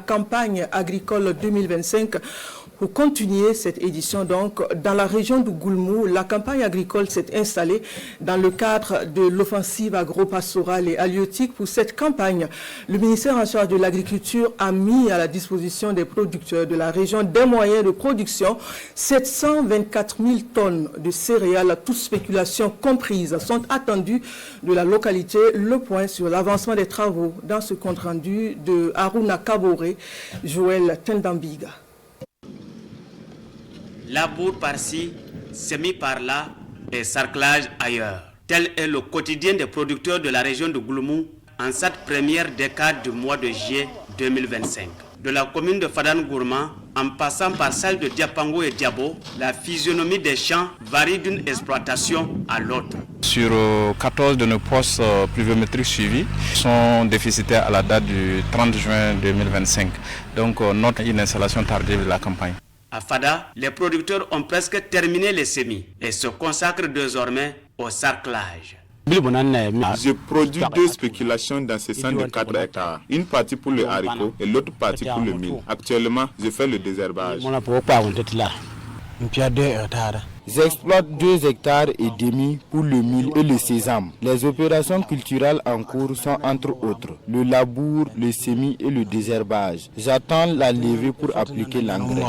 campagne agricole 2025. Pour continuer cette édition, donc, dans la région de Goulmou, la campagne agricole s'est installée dans le cadre de l'offensive agro-pastorale et halieutique. Pour cette campagne, le ministère en charge de l'Agriculture a mis à la disposition des producteurs de la région des moyens de production. 724 000 tonnes de céréales, toutes spéculations comprises, sont attendues de la localité. Le point sur l'avancement des travaux dans ce compte-rendu de Haruna Kaboré, Joël Tendambiga. Labour par-ci, semis par-là et sarclage ailleurs. Tel est le quotidien des producteurs de la région de Goulmou en cette première décade du mois de juillet 2025. De la commune de Fadane-Gourma, en passant par celle de Diapango et Diabo, la physionomie des champs varie d'une exploitation à l'autre. Sur 14 de nos postes pluviométriques suivis sont déficitaires à la date du 30 juin 2025. Donc, note une installation tardive de la campagne. À Fada, les producteurs ont presque terminé les semis et se consacrent désormais au sarclage. Je produis 2 spéculations dans ce centre de 4 hectares. Une partie pour le haricot et l'autre partie pour le mil. Actuellement, je fais le désherbage. J'exploite 2 hectares et demi pour le mil et le sésame. Les opérations culturelles en cours sont entre autres le labour, le semis et le désherbage. J'attends la levée pour appliquer l'engrais.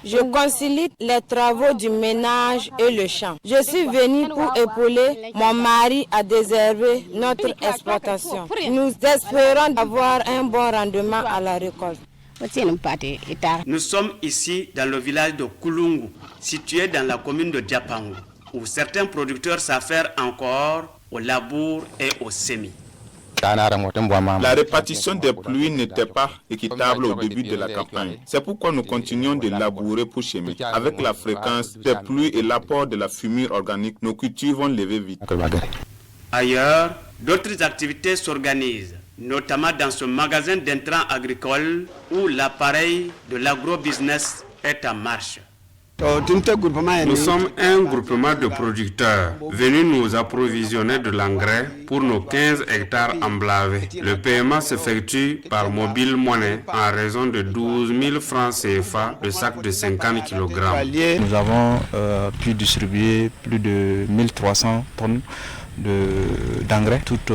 Je concilie les travaux du ménage et le champ. Je suis venu pour épauler mon mari à désherber notre exploitation. Nous espérons avoir un bon rendement à la récolte. Nous sommes ici dans le village de Koulungu, situé dans la commune de Diapango, où certains producteurs s'affairent encore au labour et au semis. La répartition des pluies n'était pas équitable au début de la campagne. C'est pourquoi nous continuons de labourer pour semer. Avec la fréquence des pluies et l'apport de la fumure organique, nos cultures vont lever vite. Ailleurs, d'autres activités s'organisent, notamment dans ce magasin d'intrants agricoles où l'appareil de l'agrobusiness est en marche. Nous sommes un groupement de producteurs venus nous approvisionner de l'engrais pour nos 15 hectares emblavés. Le paiement s'effectue par mobile monnaie en raison de 12 000 francs CFA de sac de 50 kg. Nous avons pu distribuer plus de 1300 tonnes d'engrais, toutes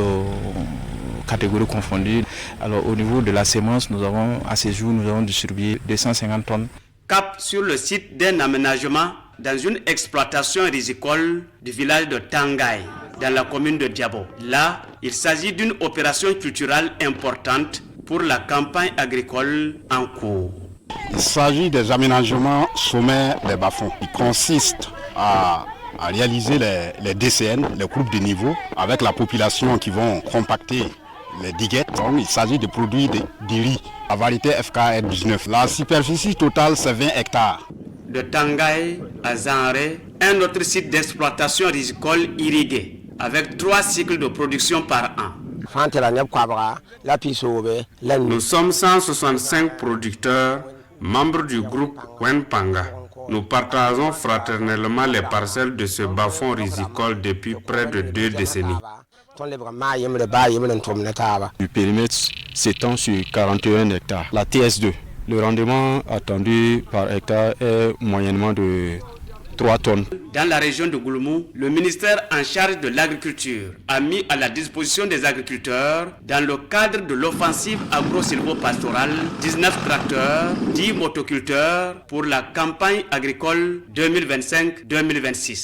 catégories confondues. Alors au niveau de la sémence, à ce jour, nous avons distribué 250 tonnes. Cap sur le site d'un aménagement dans une exploitation rizicole du village de Tangaï, dans la commune de Diabo. Là, il s'agit d'une opération culturelle importante pour la campagne agricole en cours. Il s'agit des aménagements sommaires des bas-fonds qui consistent à réaliser les DCN, les groupes de niveau, avec la population qui vont compacter les diguettes. Donc, il s'agit de produire du riz à variété FKR 19. La superficie totale, c'est 20 hectares. De Tangaï à Zanré, un autre site d'exploitation rizicole irrigué, avec 3 cycles de production par an. Nous sommes 165 producteurs, membres du groupe Wenpanga. Nous partageons fraternellement les parcelles de ce bas-fond rizicole depuis près de 2 décennies. Le périmètre s'étend sur 41 hectares. La TS2, le rendement attendu par hectare est moyennement de 3 tonnes. Dans la région de Goulmou, le ministère en charge de l'agriculture a mis à la disposition des agriculteurs, dans le cadre de l'offensive agro-silvopastorale, 19 tracteurs, 10 motoculteurs pour la campagne agricole 2025-2026.